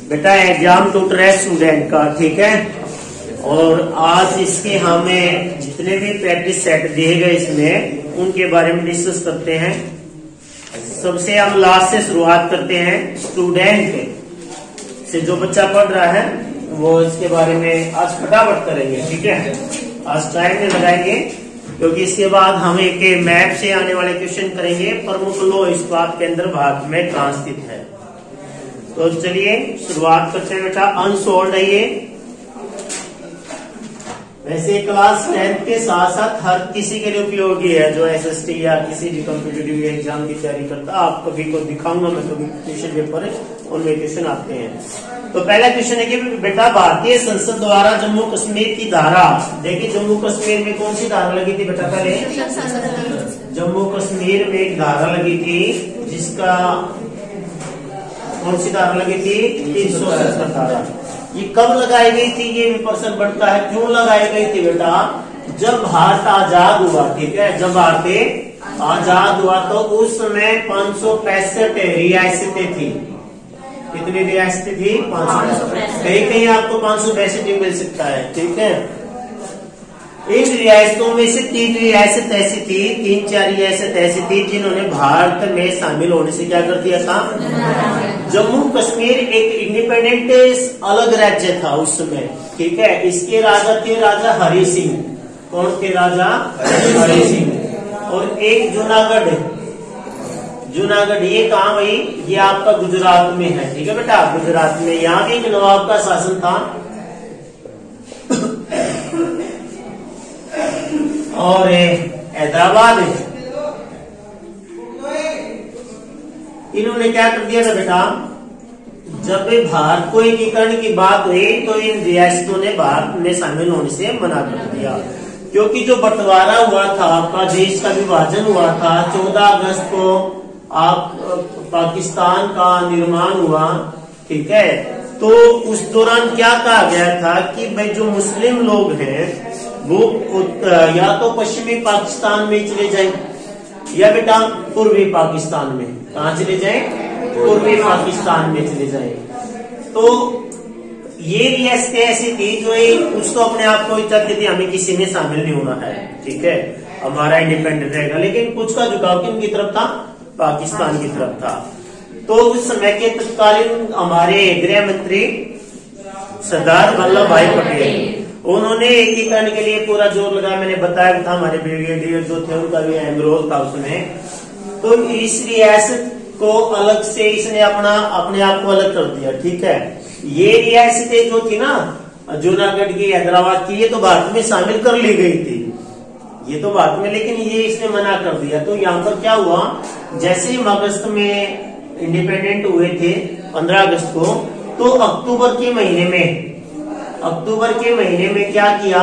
बेटा एग्जाम टूट रहा है स्टूडेंट का, ठीक है। और आज इसके हमें जितने भी प्रैक्टिस सेट दिए गए इसमें उनके बारे में डिस्कस करते हैं। सबसे हम लास्ट से शुरुआत करते हैं। स्टूडेंट से जो बच्चा पढ़ रहा है वो इसके बारे में आज फटाफट करेंगे, ठीक है। आज टाइम में लगाएंगे क्योंकि इसके बाद हम एक मैप से आने वाले क्वेश्चन करेंगे। प्रमुख लो इस बात के अंदर भारत में कहाँ स्थित है। तो चलिए शुरुआत करते हैं बेटा। अनसोल्ड है ये। वैसे क्लास 10 के साथ साथ हर किसी के लिए उपयोगी है जो एसएसटी या किसी भी कॉम्पिटिटिव एग्जाम की तैयारी करता है। आप कभी को दिखाऊंगा मैं कभी क्वेश्चन पेपर उनमें क्वेश्चन आते हैं। तो पहला क्वेश्चन है कि बेटा भारतीय संसद द्वारा जम्मू कश्मीर की धारा, देखिए जम्मू कश्मीर में कौन सी धारा लगी थी बेटा पहले? जम्मू कश्मीर में एक धारा लगी थी जिसका कौन सी धारा लगी थी? 370 धारा। ये कब लगाई गई थी? ये भी प्रश्न बढ़ता है क्यों लगाई गई थी बेटा? जब भारत आजाद हुआ, ठीक है। जब भारत आजाद हुआ तो उस समय 565 रियासतें थी। कितनी रियासतें थी? 565। कहीं कहीं आपको 562 मिल सकता है, ठीक है। इन रियासतों में से 3 रियासत ऐसी थी, 3-4 रियासत ऐसी थी जिन्होंने भारत में शामिल होने से क्या कर दिया था? जम्मू कश्मीर एक इंडिपेंडेंट अलग राज्य था उस समय, ठीक है। इसके राजा थे राजा हरि सिंह। कौन थे राजा? हरि सिंह। और एक जूनागढ़ ये कहाँ भाई? ये आपका गुजरात में है, ठीक है बेटा। गुजरात में यहाँ भी एक नवाब का शासन था। और हैदराबाद इन्होंने क्या कर दिया था बेटा? जब भारत को एकीकरण की बात हुई तो इन रियासतों ने भारत में शामिल होने से मना कर दिया, क्योंकि जो बंटवारा हुआ था आपका, देश का विभाजन हुआ था 14 अगस्त को आप पाकिस्तान का निर्माण हुआ, ठीक है। तो उस दौरान क्या कहा गया था कि भाई जो मुस्लिम लोग हैं वो या तो पश्चिमी पाकिस्तान में चले जाएं या बेटा पूर्वी पाकिस्तान में। कहाँ चले जाएं? पूर्वी पाकिस्तान में चले जाएं। तो ये रियासतें ऐसी थी जो कुछ तो अपने आप को चाहती थी हमें किसी में शामिल नहीं होना है, ठीक है, हमारा इंडिपेंडेंट रहेगा। लेकिन कुछ का झुकाव किन की तरफ था? पाकिस्तान की तरफ था। तो उस समय के तत्कालीन हमारे गृह मंत्री सरदार वल्लभ भाई पटेल, उन्होंने एकीकरण के लिए पूरा जोर लगाया। मैंने बताया था हमारे ब्रिगेडियर जो थे उनका भी अहम रोल था उसमें। तो इस रियासत को अलग से इसने अपने आप को अलग कर दिया, ठीक है। ये रियासतें जो थी ना जूनागढ़ की, हैदराबाद की, ये तो भारत में शामिल कर ली गई थी, ये तो भारत में, लेकिन ये इसने मना कर दिया। तो यहाँ पर क्या हुआ, जैसे ही अगस्त में इंडिपेंडेंट हुए थे 15 अगस्त को, तो अक्टूबर के महीने में क्या किया?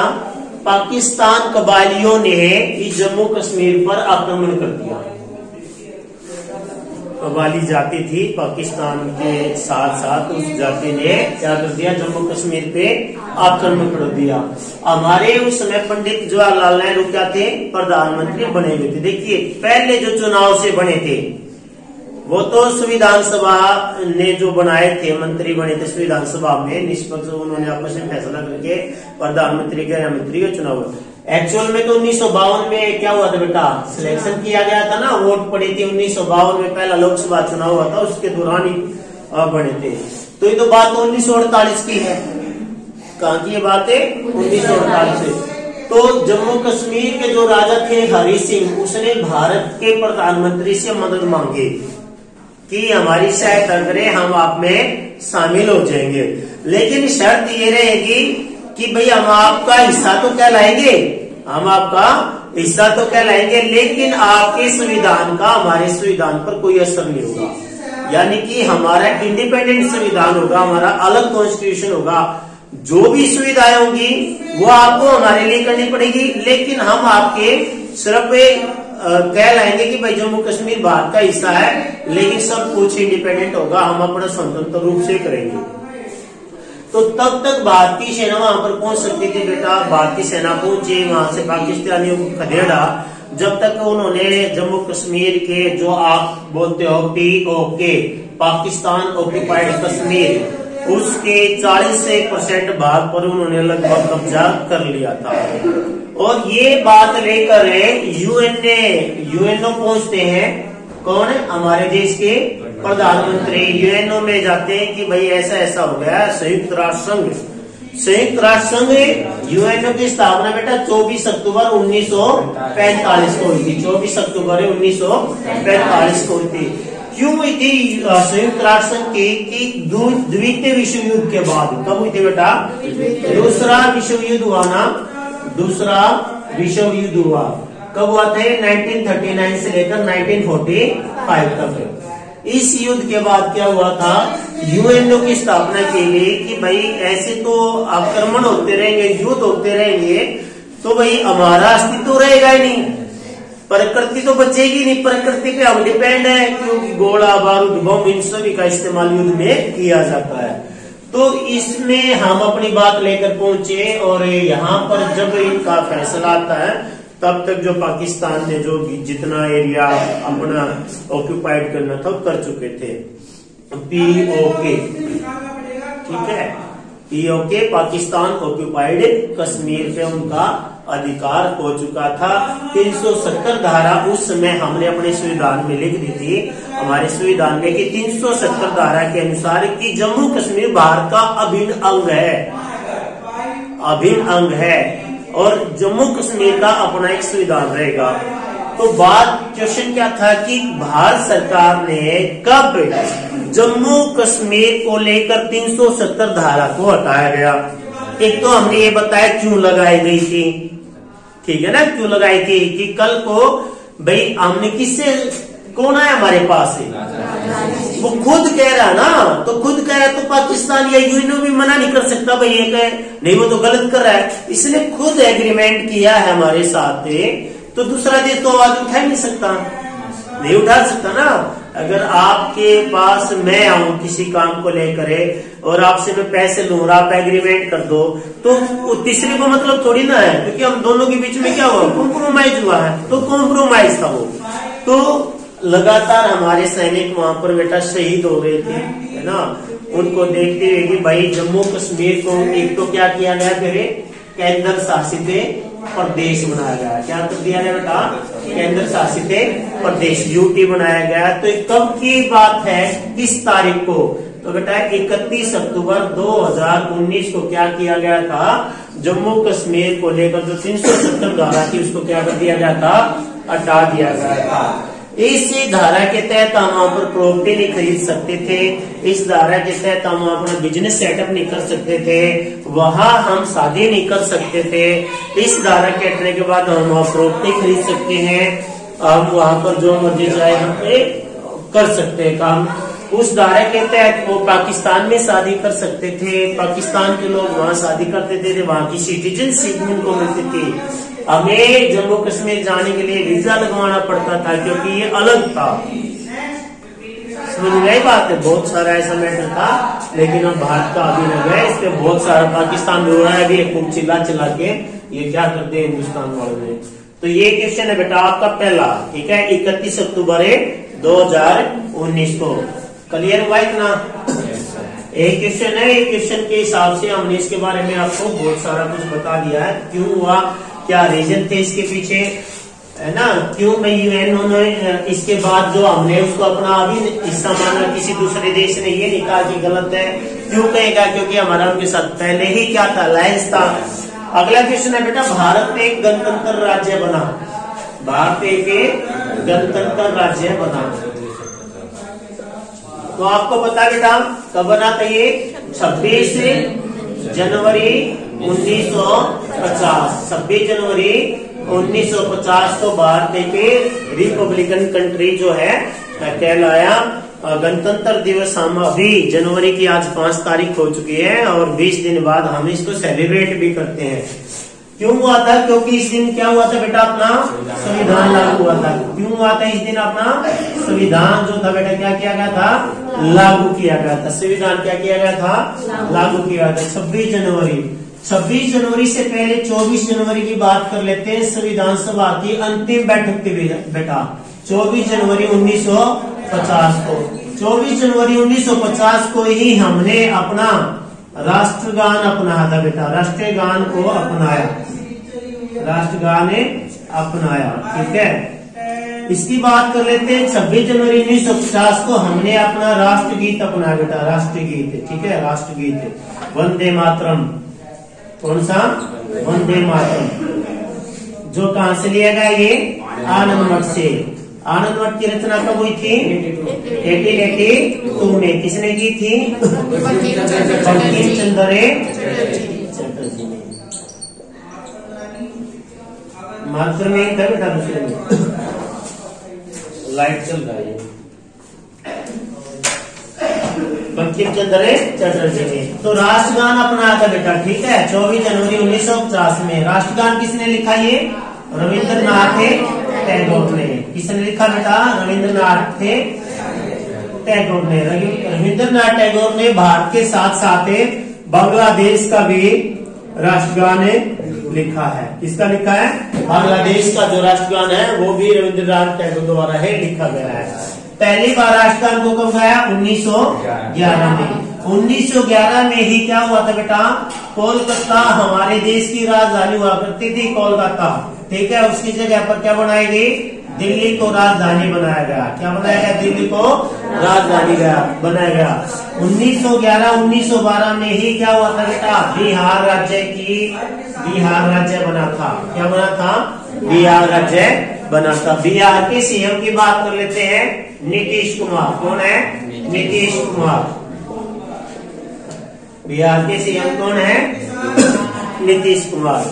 पाकिस्तान कबालियों ने इस जम्मू कश्मीर पर आक्रमण कर दिया। कबाली जाति थी पाकिस्तान के साथ साथ, उस जाति ने क्या कर दिया? जम्मू कश्मीर पे आक्रमण कर दिया। हमारे उस समय पंडित जवाहरलाल नेहरू क्या थे? प्रधानमंत्री बने हुए थे। देखिए पहले जो चुनाव से बने थे वो तो संविधान सभा ने जो बनाए थे, मंत्री बने थे संविधान सभा में, निष्पक्ष उन्होंने आपस में फैसला करके प्रधानमंत्री गृह मंत्री का चुनाव। एक्चुअल में तो 1952 में क्या हुआ था बेटा? सिलेक्शन किया गया था ना, वोट पड़ी थी 1952 में, पहला लोकसभा चुनाव हुआ था, उसके दौरान ही बने थे। तो ये तो बात 1948 की है। कहाँ की ये बात है? 1948 से। तो जम्मू कश्मीर के जो राजा थे हरि सिंह, उसने भारत के प्रधानमंत्री से मदद मांगी कि हमारी सहायता करें, हम आप में शामिल हो जाएंगे, लेकिन शर्त ये रहेगी कि भाई हम आपका हिस्सा तो क्या लाएंगे, हम आपका हिस्सा तो क्या लाएंगे, लेकिन आपके संविधान का हमारे संविधान पर कोई असर नहीं होगा। यानी कि हमारा इंडिपेंडेंट संविधान होगा, हमारा अलग कॉन्स्टिट्यूशन होगा। जो भी सुविधाएं होंगी वो आपको हमारे लिए करनी पड़ेगी, लेकिन हम आपके सिर्फ कह लाएंगे कि भाई जम्मू कश्मीर भारत का हिस्सा है, लेकिन सब कुछ इंडिपेंडेंट होगा, हम अपना स्वतंत्र रूप से करेंगे। तो तब तक भारतीय सेना वहां पर पहुंच सकती थी बेटा। भारतीय सेना पहुंची वहां से पाकिस्तानियों को खदेड़ा, जब तक उन्होंने जम्मू कश्मीर के जो आप बोलते हो POK, पाकिस्तान ऑक्यूपाइड कश्मीर, उसके 40% भाग पर उन्होंने लगभग कब्जा कर लिया था। और ये बात लेकर यूएनओ पहुंचते हैं। कौन? हमारे देश के प्रधानमंत्री यूएनओ में जाते हैं कि भाई ऐसा ऐसा हो गया। संयुक्त राष्ट्र संघ यूएनओ की स्थापना बेटा 24 अक्टूबर 1945 को हुई थी। 24 अक्टूबर 1945 को हुई थी। क्यों हुई थी संयुक्त राष्ट्र संघ की? द्वितीय विश्व युद्ध के बाद। कब हुई थी बेटा? दूसरा विश्व युद्ध हुआ ना। दूसरा विश्व युद्ध हुआ कब हुआ था? 1939 से लेकर 1945 तक। इस युद्ध के बाद क्या हुआ था? यूएनओ की स्थापना के लिए कि भाई ऐसे तो आक्रमण होते रहेंगे, युद्ध होते रहेंगे, तो भाई हमारा अस्तित्व रहेगा ही नहीं, प्रकृति तो बचेगी नहीं। प्रकृति पे हम डिपेंड है, क्योंकि गोला बारूद बम इन सभी का इस्तेमाल युद्ध में किया जाता है। तो इसमें हम अपनी बात लेकर पहुंचे और यहाँ पर जब इनका फैसला आता है तब तक जो पाकिस्तान ने जो जितना एरिया अपना ऑक्यूपाइड करना था कर चुके थे। पीओके, ठीक है, पीओके पाकिस्तान ऑक्यूपाइड कश्मीर पे उनका अधिकार हो चुका था। 370 धारा उस समय हमने अपने संविधान में लिख दी थी, हमारे संविधान में कि 370 धारा के अनुसार कि जम्मू कश्मीर भारत का अभिन्न अंग है, अभिन्न अंग है और जम्मू कश्मीर का अपना एक संविधान रहेगा। तो बात क्वेश्चन क्या था कि भारत सरकार ने कब जम्मू कश्मीर को लेकर 370 धारा को हटाया गया? एक तो हमने ये बताया क्यों लगाई गई थी, ठीक है ना, क्यों लगाई थी कि कल को भाई हमने किससे, कौन आया हमारे पास है, वो खुद कह रहा ना, तो खुद कह रहा है तो पाकिस्तान या यूएनओ भी मना नहीं कर सकता भाई ये कहे नहीं वो तो गलत कर रहा है, इसलिए खुद एग्रीमेंट किया है हमारे साथ, तो दूसरा देश तो आवाज उठा ही नहीं सकता, नहीं उठा सकता ना। अगर आपके पास मैं आऊं किसी काम को लेकर और आपसे मैं पैसे लूं और आप एग्रीमेंट कर दो, तो तीसरे को मतलब थोड़ी ना है, क्योंकि हम दोनों के बीच में क्या हुआ, कॉम्प्रोमाइज हुआ है, तो कॉम्प्रोमाइज था वो। तो लगातार हमारे सैनिक वहां पर बेटा शहीद हो रहे थे, है ना, उनको देखते हुए कि भाई जम्मू कश्मीर को एक तो क्या किया गया, फिर केंद्र शासित प्रदेश बनाया गया। क्या कर दिया गया बेटा? केंद्र शासित प्रदेश, यूटी बनाया गया। तो कब की बात है, किस तारीख को? तो बेटा 31 अक्टूबर 2019 को क्या किया गया था, जम्मू कश्मीर को लेकर जो 370 धारा थी उसको क्या कर दिया गया था, हटा दिया गया था। इस धारा के तहत हम वहां पर प्रॉपर्टी नहीं खरीद सकते थे, इस धारा के तहत हम अपना बिजनेस सेटअप नहीं कर सकते थे, वहां हम शादी नहीं कर सकते थे। इस धारा के हटने के बाद हम वहां प्रॉपर्टी खरीद सकते हैं, हम वहां पर जो मर्जी चाहे हम कर सकते हैं काम। उस धारा के तहत वो पाकिस्तान में शादी कर सकते थे, पाकिस्तान के लोग वहां शादी करते थे, वहां की सिटीजनशिप उनको मिलती थी। हमें जम्मू कश्मीर जाने के लिए वीजा लगवाना पड़ता था क्योंकि ये अलग था। समझ गई बात है, बहुत सारा ऐसा मैटर था, लेकिन अब भारत का अभी लग है, इस पे बहुत सारा पाकिस्तान में हो रहा है अभी, खूब चिल्ला चिल्ला के ये क्या करते हैं हिंदुस्तान वाले। तो ये क्वेश्चन है बेटा आपका पहला, ठीक है, 31 अक्टूबर 2019 को। क्लियर हुआ इतना? एक क्वेश्चन है, एक क्वेश्चन के हिसाब से हमने इसके बारे में आपको बहुत सारा कुछ बता दिया है, क्यों हुआ, क्या रीजन थे इसके पीछे, है ना, क्यों भाई यूएनओ ने इसके बाद जो हमने उसको अपना अभी हिस्सा माना, किसी दूसरे देश ने ये नहीं कहा कि गलत है, क्यों कहेगा, क्योंकि हमारा उनके साथ पहले ही क्या था, अलायंस था। अगला क्वेश्चन है बेटा, भारत एक गणतंत्र राज्य बना, भारत एक गणतंत्र राज्य बना, तो आपको पता बेटा कब बना था ये, 26 जनवरी 1950, 26 जनवरी 1950 को भारत एक रिपब्लिकन कंट्री जो है कहलाया। गणतंत्र दिवस हम अभी जनवरी की आज 5 तारीख हो चुकी है और 20 दिन बाद हम इसको सेलिब्रेट भी करते हैं। क्यों हुआ था? क्योंकि इस दिन क्या हुआ था बेटा, अपना संविधान लागू हुआ था। क्यों हुआ था इस दिन? अपना संविधान जो था बेटा क्या किया गया था, लागू किया गया था। संविधान क्या किया गया था, लागू किया गया था। 26 जनवरी, 26 जनवरी से पहले 24 जनवरी की बात कर लेते हैं। संविधान सभा की अंतिम बैठक थी बेटा 24 जनवरी 1950 को। 24 जनवरी 1950 को ही हमने अपना राष्ट्रगान अपनाया था बेटा, राष्ट्रीय गान को अपनाया, राष्ट्रगान ने अपनाया। ठीक है, इसकी बात कर लेते हैं। 26 जनवरी 1950 को हमने अपना राष्ट्रगीत अपनाया बेटा, राष्ट्रगीत। ठीक है, राष्ट्रगीत वंदे मातरम। कौन सा? वंदे मातरम। जो कहां से लिया गया? ये आनंद मठ से। आनंद मठ की रचना कब हुई थी? 1882 में। किसने की थी? बंकिम चंद्र चटर्जी ने। मात्र में था बेटा, दूसरे में लाइट चल रहा है। बंकिम चंद्र चटर्जी ने तो राष्ट्रगान अपनाया था बेटा। ठीक है, 24 जनवरी 1950 में। राष्ट्रगान किसने लिखा? ये रविंद्रनाथ टैगोर ने। किसने लिखा बेटा? रविंद्रनाथ टैगोर ने। रविंद्रनाथ टैगोर ने भारत के साथ साथ बांग्लादेश का भी राष्ट्रगान लिखा है। किसका लिखा है? बांग्लादेश का जो राष्ट्रगान है वो भी रविंद्रनाथ टैगोर द्वारा लिखा गया है। पहली बार राष्ट्रगान को कब गाया? 1911 में। 1911 में ही क्या हुआ था बेटा? कोलकाता, हमारे देश की राजधानी हुआ करती थी कोलकाता। ठीक है, उसकी जगह पर क्या बनाई गई? दिल्ली को राजधानी बनाया गया। क्या बनाया गया? दिल्ली को राजधानी बनाया गया। 1911-1912 में ही क्या हुआ था बेटा? बिहार राज्य बना था। क्या बना था? बिहार राज्य बना था। बिहार के सीएम की बात कर लेते हैं, नीतीश कुमार। कौन है? नीतीश कुमार। बिहार के सीएम कौन है? नीतीश कुमार।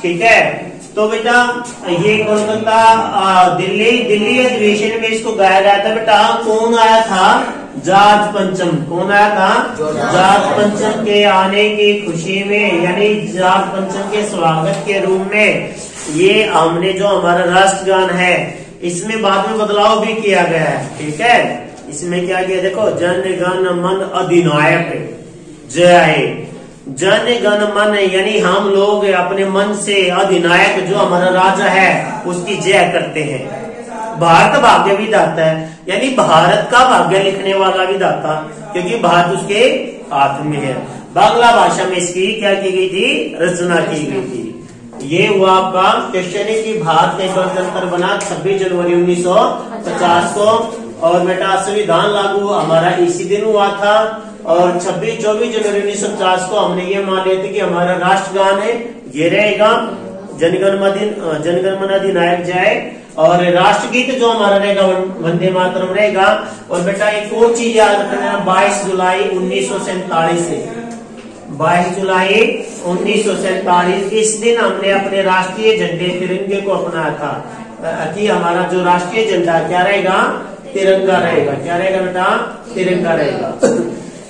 ठीक है, तो बेटा ये कोलकाता दिल्ली अधिवेशन में इसको गाया गया था बेटा। कौन आया था? जॉर्ज पंचम। कौन आया था? जॉर्ज पंचम के आने की खुशी में, यानी जॉर्ज पंचम के स्वागत के रूप में ये हमने जो हमारा राष्ट्रगान है इसमें बाद में बदलाव भी किया गया है। ठीक है, इसमें क्या किया? देखो, जन गण मन अधिनायक जय। जन गण मन यानी हम लोग अपने मन से अधिनायक जो हमारा राजा है उसकी जय करते हैं। भारत भाग्य विधाता है, यानी भारत का भाग्य लिखने वाला विधाता, क्योंकि भारत उसके हाथ में है। बांग्ला भाषा में इसकी क्या की गई थी? रचना की गई थी। ये हुआ आपका क्वेश्चन है कि भारत का गणतंत्र बना 26 जनवरी 1950 को, और बेटा संविधान लागू हमारा इसी दिन हुआ था। और 24 जनवरी 1950 को हमने ये मान लिया था कि हमारा राष्ट्रगान है ये रहेगा, जनगण मन अधिनायक जय, और राष्ट्रगीत जो हमारा रहेगा वंदे मातरम रहेगा। और बेटा एक और चीज याद रखना, 22 जुलाई 1947 से 22 जुलाई 1947 इस दिन हमने अपने राष्ट्रीय झंडे तिरंगे को अपनाया था कि हमारा जो राष्ट्रीय झंडा क्या रहेगा? तिरंगा रहेगा। क्या रहेगा बेटा? तिरंगा रहेगा।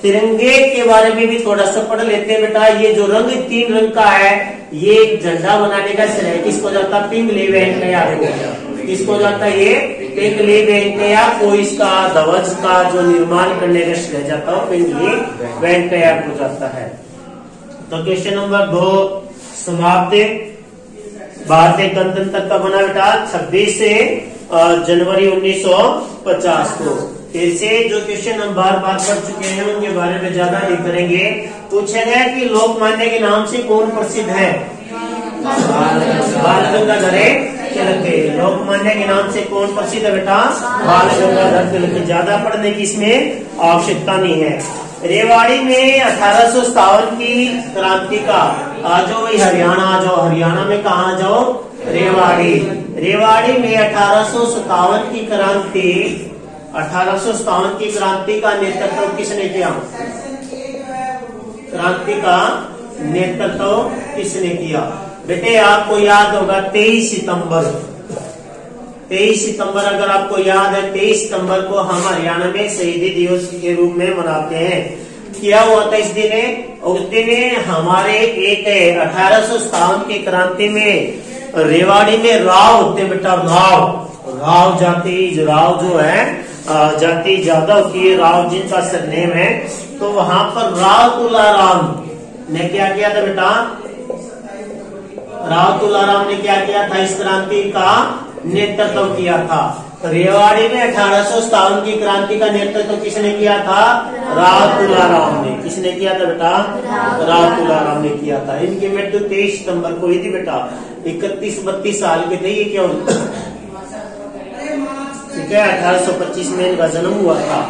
तिरंगे के बारे में भी थोड़ा सा पढ़ लेते हैं बेटा। ये जो रंग 3 रंग का है, ये झंडा बनाने का श्रेय किसको जाता है? पिंगली वेंकैया को। किसको जाता है? ये पिंगली वेंकैया को इसका ध्वज का जो निर्माण करने का श्रेय जाता है पिंगली वेंकैया को जाता है। तो क्वेश्चन नंबर 2 समाप्त। भारतीय गणतंत्र का बना बेटा 26 जनवरी 1950 को। फिर से जो क्वेश्चन हम बार बार पढ़ चुके हैं उनके बारे में ज्यादा नहीं करेंगे। पूछा गया कि लोकमान्य के नाम से कौन प्रसिद्ध है? बाल गंगाधर तिलक। लोकमान्य के नाम से कौन प्रसिद्ध है बेटा? बाल गंगाधर तिलक। ज्यादा पढ़ने की इसमें आवश्यकता नहीं है। रेवाड़ी में 1857 की क्रांति का, आ जाओ भाई हरियाणा आ जाओ। हरियाणा में कहा जाओ? रेवाड़ी। रेवाड़ी में 1857 की क्रांति, 1857 की क्रांति का नेतृत्व किसने किया? क्रांति का नेतृत्व किसने किया? बेटे आपको याद होगा 23 सितंबर अगर आपको याद है, 23 सितंबर को हम हरियाणा में शहीदी दिवस के रूप में मनाते हैं। क्या हुआ था इस दिन? उस दिन हमारे एक 1857 की क्रांति में रेवाड़ी में राव होते बेटा, राव जाति, राव जो है जाति ज्यादा होती है, राव जिनका सरनेम है। तो वहां पर राव तुलाराम ने क्या किया था बेटा? राव तुलाराम ने क्या किया था? इस क्रांति का नेतृत्व किया था। रेवाड़ी में 1857 की क्रांति का नेतृत्व किसने किया था? राव तुलाराम ने। किसने किया था बेटा? राव तुलाराम ने किया था। इनकी मृत्यु 23 सितंबर को हुई थी बेटा। 31-32 साल के थे ये। क्यों? ठीक है, 1825 में इनका जन्म हुआ था।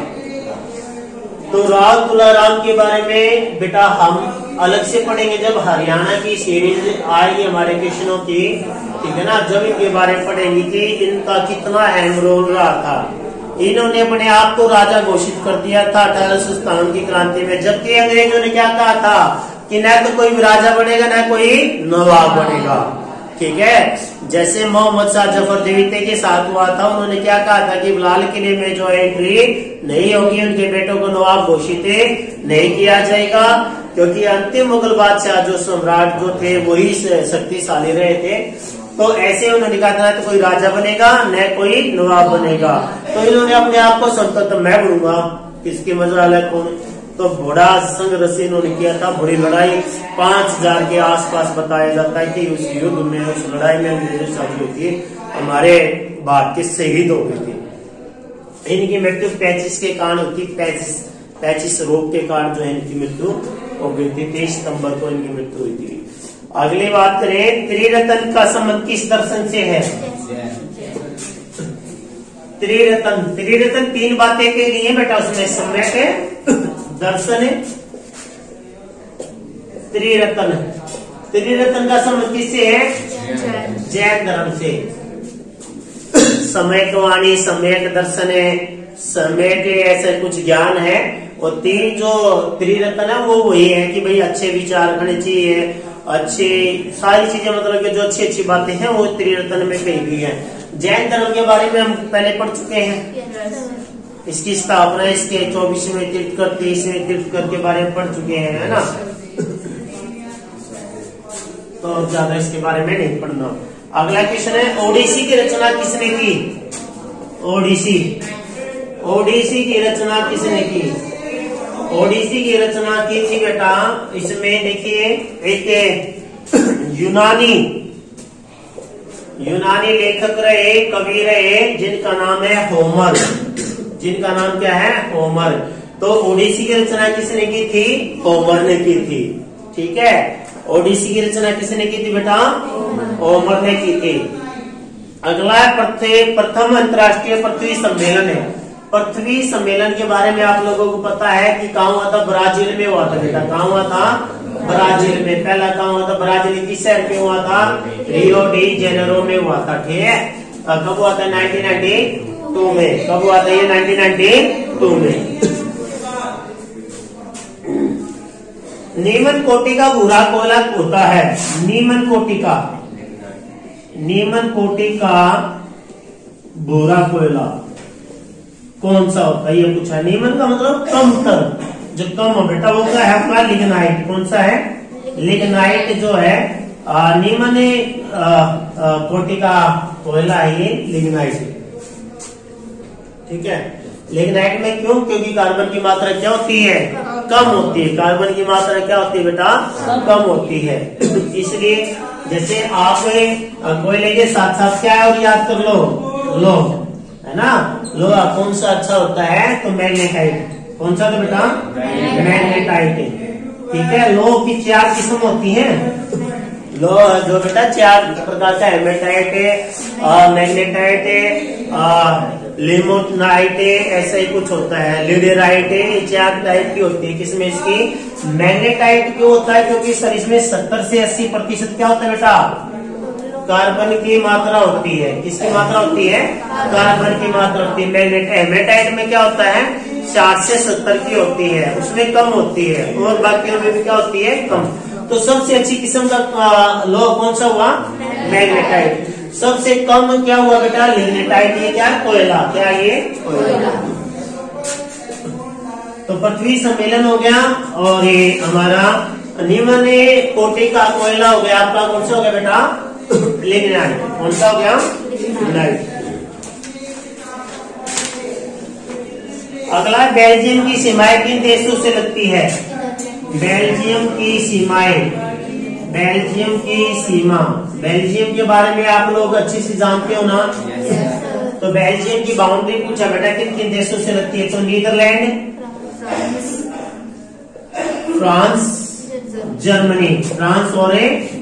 तो राव तुलाराम के बारे में बेटा हम अलग से पढ़ेंगे जब हरियाणा की सीरीज आएगी हमारे क्वेश्चनों की, ठीक है ना, जब इनके बारे में पढ़ेंगे कि इनका कितना अहम रोल रहा था। इन्होंने अपने आप को राजा घोषित कर दिया था 1857 की क्रांति में, जबकि अंग्रेजों ने क्या कहा था कि न तो कोई राजा बनेगा न कोई नवाब बनेगा। ठीक है, जैसे मोहम्मद शाह जफर जवीते के साथ हुआ था, उन्होंने क्या कहा था कि लाल किले में जो एंट्री नहीं होगी, उनके बेटों को नवाब घोषित नहीं किया जाएगा, क्योंकि अंतिम मुगल बादशाह जो सम्राट जो थे वही शक्तिशाली रहे थे। तो ऐसे उन्होंने कहा था तो कोई राजा बनेगा न कोई नवाब बनेगा। तो इन्होंने अपने आप को संतत मैं बनूंगा, किसकी मजाल है कौन, तो बड़ा संघर्ष इन्होंने किया था, बड़ी लड़ाई 5000 के आसपास बताया जाता है कि उस युद्ध में, उस लड़ाई में अंग्रेजों से होती हमारे भारतीय शहीद हो गए थे। इनकी मृत्यु 35 के कारण होती, 35 रोग के कारण जो है इनकी मृत्यु हो गई थी। 23 सितंबर को इनकी मृत्यु हुई थी। अगली बात करें, त्रिरत्न का संबंध किस दर्शन से है? त्रिरत्न 3 बातें के लिए बेटा, उसमें सम्यक है, दर्शन है, त्रिरत्न का संबंध किससे है? जैन धर्म से। सम्यक वाणी, सम्यक दर्शन है, सम्यक ऐसा कुछ ज्ञान है। और 3 जो त्रिरत्न है वो वही है कि भाई अच्छे विचार करने चाहिए, अच्छी सारी चीजें, मतलब कि जो अच्छी अच्छी बातें हैं वो त्रिरत्न में कही गई है। जैन धर्म के बारे में हम पहले पढ़ चुके हैं। इसकी स्थापना इसके 24वें तीर्थंकर 23वें तीर्थंकर के बारे में पढ़ चुके हैं, है ना। तो ज्यादा इसके बारे में नहीं पढ़ना। अगला क्वेश्चन है, ओडिसी की रचना किसने की? ओडिसी की रचना किसने की? ओडिसी की रचना की थी बेटा, इसमें देखिए एक यूनानी लेखक रहे, कवि रहे, जिनका नाम है होमर। जिनका नाम क्या है? होमर। तो ओडिसी की रचना किसने की थी? होमर ने की थी। ठीक है, ओडिसी की रचना किसने की थी बेटा? होमर ने की थी। अगला प्रथम अंतर्राष्ट्रीय पृथ्वी सम्मेलन है। पृथ्वी सम्मेलन के बारे में आप लोगों को पता है कि कहाँ हुआ था? ब्राजील में हुआ था बेटा। कहाँ हुआ था? ब्राजील में। पहला कहाँ हुआ था? ब्राजील की शहर में हुआ था, रियो डी जेनेरो में हुआ था। ठीक है, कब हुआ था? 1992 में। कब हुआ था ये? 1992 में। नीमन कोटि का भूरा कोयला होता है। नीमन कोटि का भूरा कोयला कौन सा होता है? ये पूछा। नीमन का मतलब कमतर, जो कम हो बेटा, वो क्या है अपना? लिग्नाइट। कौन सा है? लिग्नाइट जो है नीमन कोटि का कोयला है ये लिग्नाइट। ठीक है, लिग्नाइट में क्यों? क्योंकि कार्बन की मात्रा क्या होती है? कम होती है। कार्बन की मात्रा क्या होती है बेटा? कम होती है। इसलिए जैसे आप कोयले के साथ साथ क्या है और याद कर लो, लोह, है ना। लोहा कौन सा अच्छा होता है? तो मैग्नेटाइट। कौन सा? तो बेटा मैग्नेटाइट। ठीक है, लोह की 4 किस्म होती हैं। लोह जो बेटा 4 प्रकार का है, मैग्नेटाइट है, लिमोनाइट है, ऐसा ही कुछ होता है, लिडेराइट है। ये 4 टाइप की होती है। किसमें? इसकी मैग्नेटाइट क्यों होता है? क्योंकि सर इसमें 70 से 80% क्या होता है बेटा? कार्बन की मात्रा होती है। किसकी मात्रा होती है? कार्बन की मात्रा होती है। मैग्नेटाइट में क्या होता है? 60 से 70 की होती है, उसमें कम होती है। और बाकी में भी क्या होती है? कम। तो सबसे अच्छी किस्म का लोह कौन सा हुआ? मैग्नेटाइट। सबसे कम क्या हुआ बेटा? लिग्नेटाइट। ये क्या? कोयला। क्या ये? कोयला। तो पृथ्वी सम्मेलन हो गया, और ये हमारा नीमन कोटि का कोयला हो गया। आपका कौन सा हो गया बेटा? लिग्नाइट। कौन सा हो गया? लिग्नाइट। अगला, बेल्जियम की सीमाएं किन देशों से लगती है? बेल्जियम की सीमाएं, बेल्जियम की सीमा, बेल्जियम के बारे में आप लोग अच्छी से जानते हो ना। तो बेल्जियम की बाउंड्री पूछा बेटा किन किन देशों से लगती है, तो नीदरलैंड, फ्रांस, जर्मनी, फ्रांस और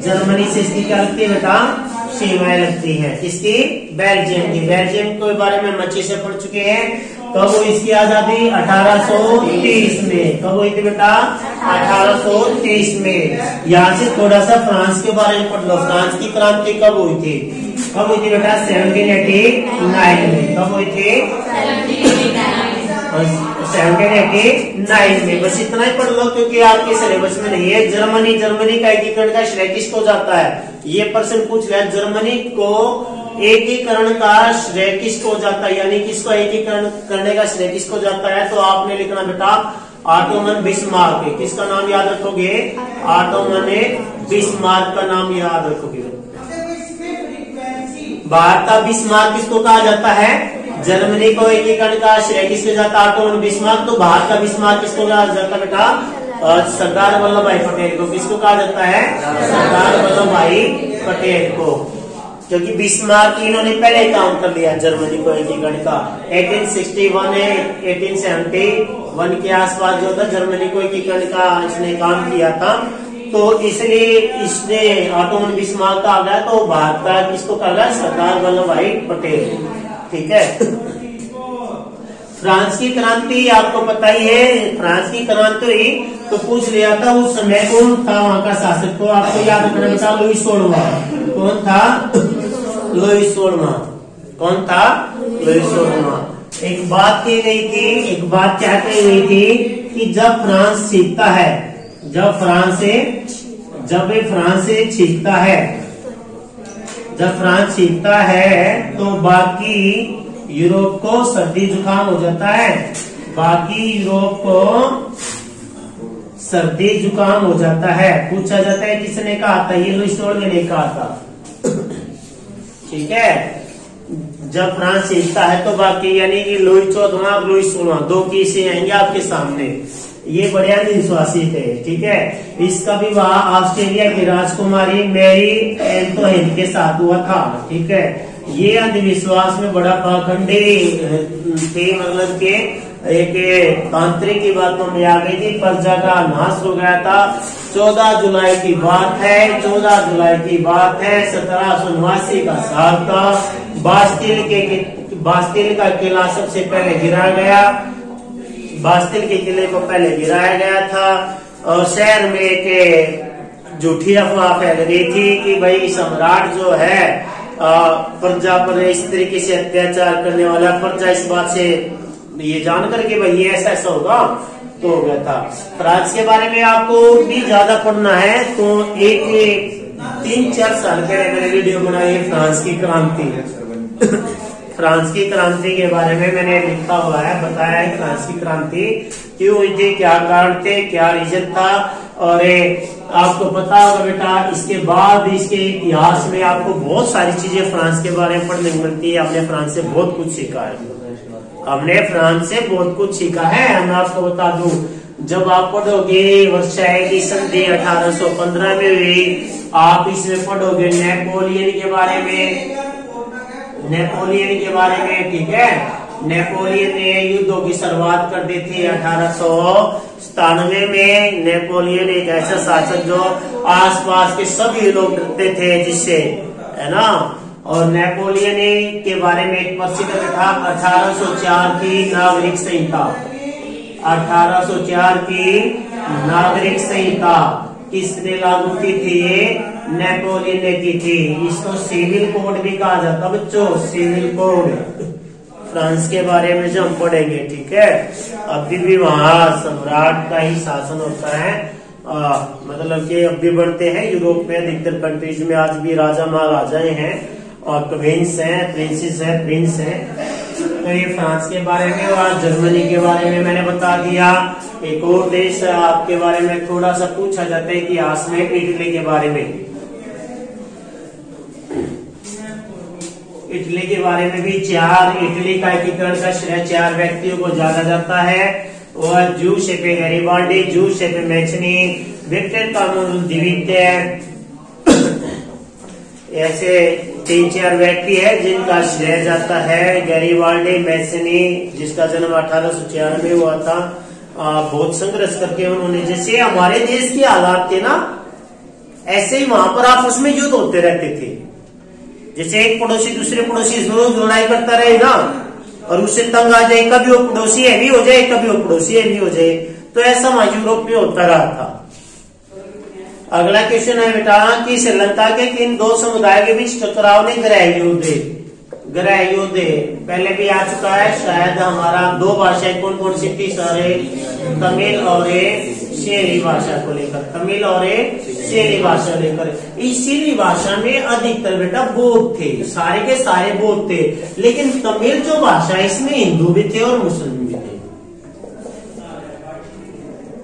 जर्मनी से इसकी क्या लगती है बेटा, सीमाएं लगती है। किसकी, बेल्जियम की। बेल्जियम के बारे में हम अच्छे से पढ़ चुके हैं। कब हुई इसकी आजादी, 1830 में। कब हुई थी बेटा, 1830 में। यहाँ से थोड़ा सा फ्रांस के बारे में पढ़ लो। फ्रांस की क्रांति कब हुई थी, कब हुई थी बेटा, 1789 में। कब हुई थी, 1789 में। बस इतना ही पढ़ लो क्योंकि आपके सिलेबस में नहीं है। जर्मनी का एकीकरण का श्रेय किसको जाता है, ये प्रश्न पूछ लिया। जर्मनी को एकीकरण का श्रेय किसको जाता है, यानी किसको एकीकरण करने का श्रेय किसको जाता है, तो आपने लिखना बेटा ऑटोमन बिस्मार्क। किसका नाम याद रखोगे, ऑटोमन बिस्मार्क का नाम याद रखोगे। भारत का बिस्मार्क किसको कहा जाता है, जर्मनी को एकीकरण का श्रेय किसको जाता है, ऑटोमन बिस्मार्क। तो भारत का बिस्मार्क किसको कहा जाता है बेटा, सरदार वल्लभ भाई पटेल को। किसको कहा जाता है, सरदार वल्लभ भाई पटेल को, क्योंकि बिस्मार्क इन्होंने पहले काम कर लिया जर्मनी को एकीकरण का। 1861 है, 1871 के आसपास जो था जर्मनी को एकीकरण का इसने काम किया था। तो इसलिए इसने ऑटोमन बिस्मार्क का आ गया। तो भारत का किसको कहा गया, सरदार वल्लभ भाई पटेल। ठीक है। फ्रांस की क्रांति आपको पता ही है। फ्रांस की क्रांति हुई तो पूछ लिया था उस समय कौन था वहां का शासक, तो आपको याद रखना बेटा लुई 16वां। कौन था, लुई 16वां। कौन था, लुई 16वां। एक बात की गई थी, एक बात क्या कही गई थी कि जब फ्रांस सीखता है, जब फ्रांस से सीखता है तो बाकी यूरोप को सर्दी जुकाम हो जाता है। बाकी यूरोप को सर्दी जुकाम हो जाता है। पूछा जाता है किसने कहा था, ये लुई 16 ने कहा था। ठीक है। जब फ्रांस सीखता है तो बाकी, यानी कि लुई 14वां और लुई 16वां, दो किस्से आएंगे आपके सामने। ये बड़े अंधविश्वासी थे। ठीक है। इसका विवाह ऑस्ट्रेलिया की राजकुमारी मैरी एंटोइन के साथ हुआ था। ठीक है। ये अंधविश्वास में बड़ा पाखंडी थे, मतलब के एक तांत्रिक की बातों में आ गई थी। प्रजा का नाश हो गया था। 14 जुलाई की बात है, 14 जुलाई की बात है। 1789 का साल था। बास्तिल का किला सबसे पहले गिराया गया। बास्तिल के किले को पहले गिराया गया था और शहर में एक झूठी अफवाह फैल गई थी कि भाई सम्राट जो है प्रजा पर इस तरीके से अत्याचार करने वाला। प्रजा इस बात से ये जानकर के भाई ये ऐसा होगा तो हो गया था। फ्रांस के बारे में आपको भी ज्यादा पढ़ना है तो एक 3-4 साल पहले मैंने वीडियो बनाई है फ्रांस की क्रांति। फ्रांस की क्रांति के बारे में मैंने लिखा हुआ है, बताया है फ्रांस की क्रांति क्यों हुई थी, क्या कारण थे, क्या रीजन था। और आपको पता होगा बेटा इसके बाद इसके इतिहास में आपको बहुत सारी चीजें फ्रांस के बारे में पढ़ने को मिलती है। हमने फ्रांस से बहुत कुछ सीखा है, हमने फ्रांस से बहुत कुछ सीखा है। मैं आपको बता दूं, जब आप पढ़ोगे वर्षाई की संधि 1815 में हुई, आप इसमें पढ़ोगे नेपोलियन के बारे में, ठीक है। नेपोलियन ने युद्धों की शुरुआत कर दी थी 1897 में। नेपोलियन एक ऐसा शासक जो आसपास के सभी लोग डरते थे जिससे, है ना। और नेपोलियन के बारे में एक प्रसिद्ध था 1804 की नागरिक संहिता। 1804 की नागरिक संहिता किसने लागू की थी, ये नेपोलियन ने की थी। इसको सिविल कोड भी कहा जाता बच्चों, सिविल कोड। फ्रांस के बारे में जो हम पढ़ेंगे, ठीक है। अभी भी वहाँ सम्राट का ही शासन होता है, मतलब कि अब भी बढ़ते हैं यूरोप में अधिकतर कंट्रीज में आज भी राजा महाराजाएं हैं और क्वींस हैं, प्रिंसेस है, प्रिंस है। तो ये फ्रांस के बारे में। और जर्मनी के बारे में मैंने बता दिया। एक और देश आपके बारे में थोड़ा सा पूछा जाता है इतिहास में, इटली के बारे में। इटली के बारे में भी इटली का एकीकरण का श्रेय 4 व्यक्तियों को जाना जाता है। वह जूसेपे गैरिबाल्डी, जूसेपे मैचनी, विक्टर कानून दिविटे, ऐसे 3-4 व्यक्ति है जिनका श्रेय जाता है गैरीबाल्डी मैसेनी, जिसका जन्म 1896 में हुआ था। बहुत संघर्ष करके उन्होंने, जैसे हमारे देश के हालात थे ना, ऐसे ही वहां पर आपस में युद्ध होते रहते थे। जैसे एक पड़ोसी दूसरे पड़ोसी रोज लड़ाई करता रहेगा और उससे तंग आ जाए, कभी वो पड़ोसी हैवी हो जाए, कभी वो पड़ोसी हैवी हो जाए। तो ऐसा वहां यूरोप में होता रहा था। अगला क्वेश्चन है बेटा कि श्रीलंका के किन दो समुदाय के बीच टकराव ने गृह युद्ध पहले भी आ चुका है शायद। हमारा दो भाषाएं कौन कौन सी थी सारे, तमिल और शेरी भाषा को लेकर, तमिल और शेरी भाषा लेकर। इस शेरी भाषा में अधिकतर बेटा बौद्ध थे, सारे के सारे बौद्ध थे। लेकिन तमिल जो भाषा है इसमें हिंदू भी थे और मुस्लिम भी थे,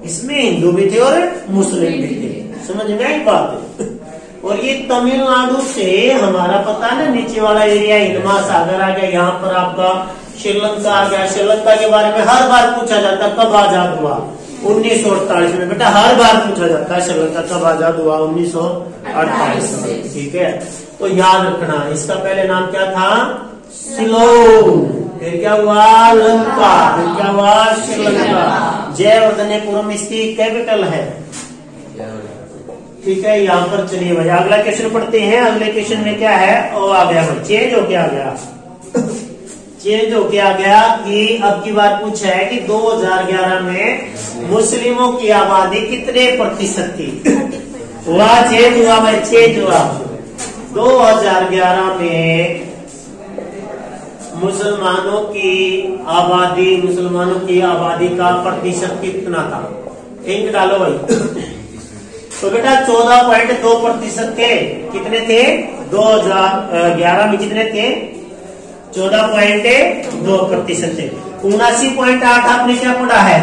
इसमें हिंदू भी थे और मुस्लिम भी थे। समझ में आई बात? और ये तमिलनाडु से हमारा पता है ना, नीचे वाला एरिया हिंद महासागर आ गया, यहाँ पर आपका श्रीलंका आ गया। श्रीलंका के बारे में हर बार पूछा जाता है कब आजाद हुआ, 1948 में। बेटा हर बार पूछा जाता है श्रीलंका कब आजाद हुआ, 1948 में। ठीक है, तो याद रखना इसका पहले नाम क्या था, सिलोन, फिर क्या हुआ लंका, फिर क्या हुआ श्रीलंका। जयवर्धनेपुरम इसकी कैपिटल है। ठीक है, यहाँ पर चलिए भाई अगला क्वेश्चन पढ़ते हैं। अगले क्वेश्चन में क्या है, ओ आ गया भाई, चेंज हो क्या गया, चेंज हो क्या गया कि अब की बार पूछा है कि 2011 में मुस्लिमों की आबादी कितने प्रतिशत थी। हुआ चेंज हुआ भाई, चेंज हुआ। 2011 में मुसलमानों की आबादी का प्रतिशत कितना था, इंक डालो भाई। तो बेटा 14.2% थे। कितने थे 2011 में, कितने थे 14.2% थे। 79.8 आपने क्या पढ़ा है,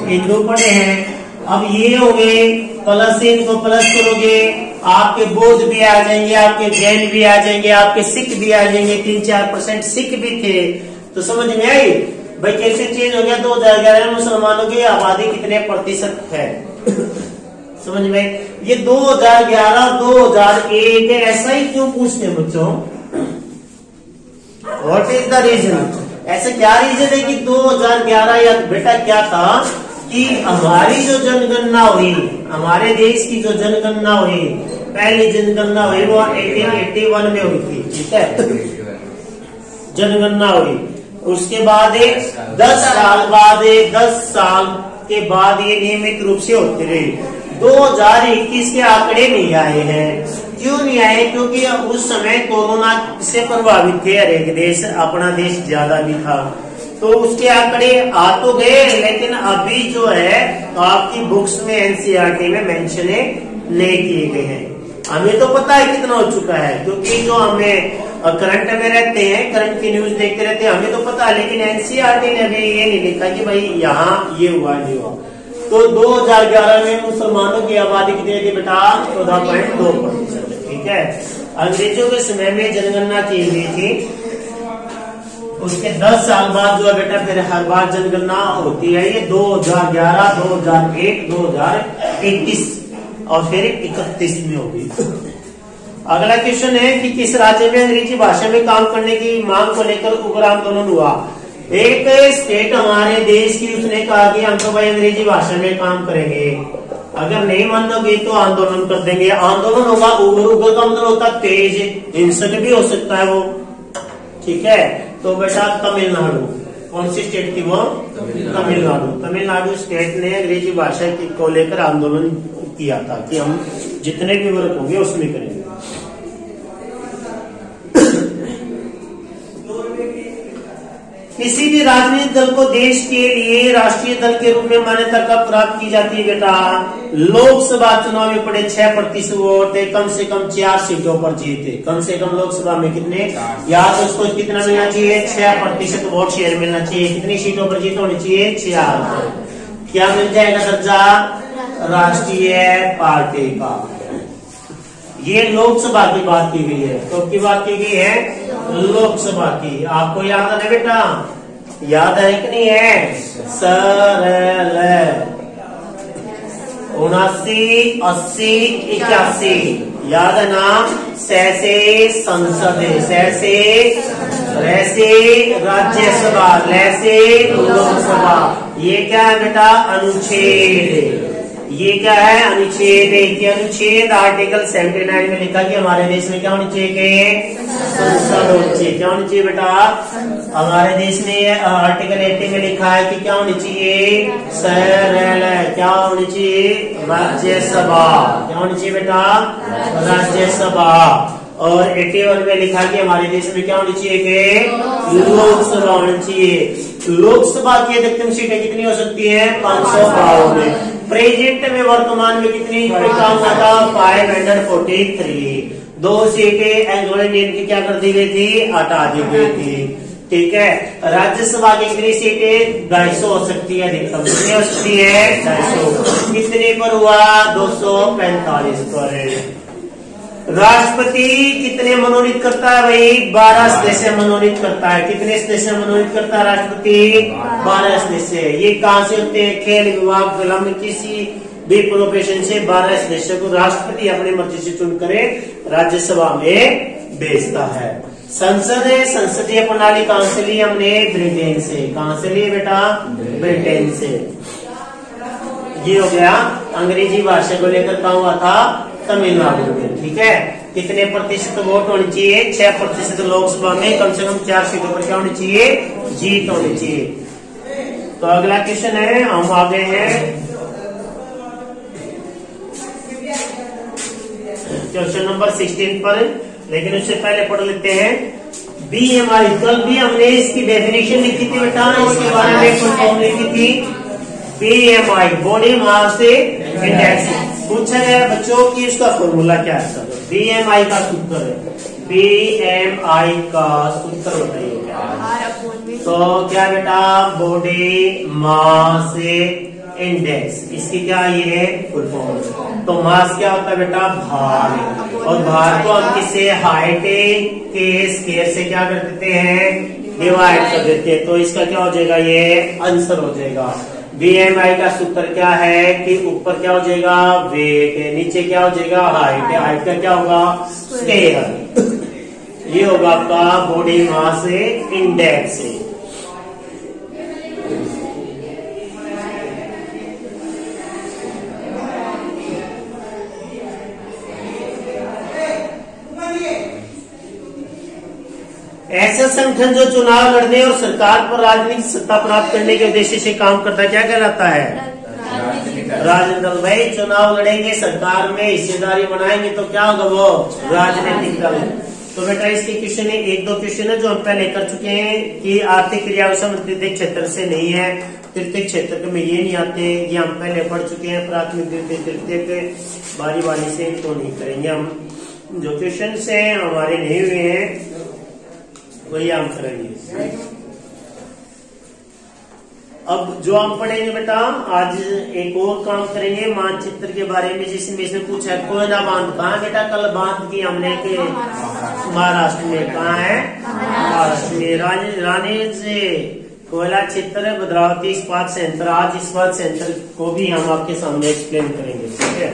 हिंदू पढ़े हैं। अब ये हो गए, प्लस इनको प्लस करोगे, आपके बौद्ध भी आ जाएंगे, आपके जैन भी आ जाएंगे, आपके सिख भी आ जाएंगे। 3-4% सिख भी थे। तो समझ में आई भाई कैसे चेंज हो गया। 2011 में मुसलमानों की आबादी कितने प्रतिशत है, समझ में। ये 2011-2001 ऐसा ही क्यों पूछते हैं बच्चों, व्हाट इज द रीजन, ऐसे क्या रीजन है कि 2011 या बेटा क्या था कि हमारी जो जनगणना हुई, हमारे देश की जो जनगणना हुई, पहली जनगणना हुई वो 1881 में हुई थी। ठीक है, जनगणना हुई। उसके बाद 10 साल के बाद ये नियमित रूप से होती रही। 2021 के आंकड़े नहीं आए हैं। क्यों नहीं आए, क्योंकि उस समय कोरोना से प्रभावित थे हर एक देश, अपना देश ज्यादा भी था। तो उसके आंकड़े आ तो गए, लेकिन अभी जो है आपकी बुक्स में एनसीईआरटी में मेंशन नहीं किए गए हैं। हमें तो पता है कितना हो चुका है, क्योंकि जो हमें करंट में रहते हैं, करंट की न्यूज देखते रहते हैं, हमें तो पता है। लेकिन एनसीईआरटी ने अभी ये नहीं लिखा कि भाई यहाँ ये हुआ ये हुआ। तो 2011 में मुसलमानों की आबादी कितनी थी बेटा, 14.2%। ठीक है, अंग्रेजों के समय में जनगणना की गई थी। उसके 10 साल बाद जो है बेटा फिर हर बार जनगणना होती है। ये 2011, 2001, 2021 और फिर 31 में होगी। अगला क्वेश्चन है कि किस राज्य में अंग्रेजी भाषा में काम करने की मांग को लेकर उग्र आंदोलन हुआ। एक स्टेट हमारे देश की, उसने कहा कि हम तो भाई अंग्रेजी भाषा में काम करेंगे, अगर नहीं मानोगे तो आंदोलन कर देंगे। आंदोलन होगा, उग्र का मतलब होता है तेज, हिंसक भी हो सकता है वो। ठीक है, तो बेटा तमिलनाडु, कौन सी स्टेट थी वो, तमिलनाडु। तमिलनाडु स्टेट ने अंग्रेजी भाषा को लेकर आंदोलन किया था कि हम जितने भी वर्ग होंगे उसमें करेंगे। किसी भी राजनीतिक दल को देश के लिए राष्ट्रीय दल के रूप में मान्यता कब प्राप्त की जाती है बेटा, लोकसभा चुनाव में पड़े 6% वोट, कम से कम 4 सीटों पर जीते। कम से कम लोकसभा में कितने, या तो उसको कितना मिलना चाहिए, 6% वोट शेयर मिलना चाहिए। कितनी सीटों पर जीत होनी चाहिए, 4। क्या मिल जाएगा दर्जा, राष्ट्रीय पार्टी का। ये लोकसभा की बात की गई है, तो की बात की गई है लोकसभा की। आपको याद है बेटा, याद है कि नहीं है, सरल 79, 80, 81 याद है नाम, सैसे संसद, सैसे रैसे राज्यसभा, लैसे लोकसभा। ये क्या है बेटा, अनुच्छेद। ये क्या है, अनुच्छेद। अनुच्छेद आर्टिकल 79 में लिखा कि हमारे देश में क्या होनी चाहिए, संसद होनी चाहिए। क्या होनी चाहिए बेटा, हमारे देश में आर्टिकल 80 में लिखा है कि क्या होनी चाहिए, क्या होनी चाहिए, राज्यसभा। क्या होनी चाहिए बेटा, राज्यसभा। और 81 में लिखा कि हमारे देश में क्या होनी चाहिए कि लोकसभा होनी चाहिए। लोकसभा की अधिकतम सीटें कितनी हो सकती है, 552। प्रेजेंट में वर्तमान में कितनी काम हुआ था, 543। 2 सीटें एंग्लो इंडियन की क्या कर दी गई थी, हटा दी गई थी। ठीक है, राज्यसभा की कितनी सीटें, 250 हो सकती है अधिकतम। कितनी हो सकती है, 250। कितने पर हुआ, 245 पर। राष्ट्रपति कितने मनोनीत करता है भाई, 12 सदस्य मनोनीत करता है। कितने सदस्य मनोनीत करता है राष्ट्रपति, 12 सदस्य। ये कहां से होते हैं, खेल विभाग, फिल्म, किसी भी प्रोफेशन से 12 सदस्यों को राष्ट्रपति अपनी मर्जी से चुनकर राज्यसभा में भेजता है। संसद है, संसदीय प्रणाली कहां से ली हमने, ब्रिटेन से। कहां से ली बेटा, ब्रिटेन से। ये हो गया अंग्रेजी भाषा को लेकर कहा हुआ था, तमिलनाडु में। ठीक है, कितने प्रतिशत वोट होनी चाहिए, 6% लोकसभा में कम से कम 4 सीटों पर क्या होनी चाहिए, जीत होनी चाहिए। तो अगला क्वेश्चन है, हम आ गए हैं क्वेश्चन नंबर 16 पर, लेकिन उससे पहले पढ़ लेते हैं BMI। कल भी हमने इसकी डेफिनेशन लिखी थी बेटा, इसके बारे में फुल फॉर्म लिखी थी। BMI body mass index. पूछा गया बच्चों कि इसका फॉर्मूला क्या है। BMI का सूत्र है, BMI का सूत्र बताइए। तो क्या बेटा, बॉडी मास इंडेक्स, इसकी क्या ये फुल फॉर्म। तो मास क्या होता है बेटा, भार। और भार को हम किसे, हाइट के स्क्वायर से क्या कर देते हैं, डिवाइड कर देते हैं। तो इसका क्या हो जाएगा, ये आंसर हो जाएगा। BMI का सूत्र क्या है कि ऊपर क्या हो जाएगा, वेट, नीचे क्या हो जाएगा, हाइट। हाइट का क्या होगा, स्क्वायर। ये होगा आपका बॉडी मास इंडेक्स। ऐसा संगठन जो चुनाव लड़ने और सरकार पर राजनीतिक सत्ता प्राप्त करने के उद्देश्य से काम करता है, क्या कहलाता है, राजनीतिक दल। भाई चुनाव लड़ेंगे, सरकार में हिस्सेदारी बनाएंगे तो क्या होगा, वो राजनीतिक दल। तो बेटा इसके क्वेश्चन है, 1-2 क्वेश्चन है जो हम पहले कर चुके हैं कि आर्थिक क्रिया तृतीयक क्षेत्र से नहीं है, तृतीयक क्षेत्र में ये नहीं आते, ये हम पहले पढ़ चुके हैं। प्राथमिक द्वितीय तृतीयक बारी बारी से तो नहीं करेंगे हम। जो क्वेश्चन है हमारे नहीं हुए हैं वही हम करेंगे। अब जो हम पढ़ेंगे बेटा, आज एक और काम करेंगे मानचित्र के बारे में, जिसमें इसने पूछा है कोयला बांध कहाँ है बेटा, कल बांध की हमने के महाराष्ट्र में। कहाँ है, महाराष्ट्र में। रानी से कोयला क्षेत्र, भद्रावती इस्पात संयंत्र। आज इस्पात संयंत्र को भी हम आपके सामने एक्सप्लेन करेंगे। ठीक है।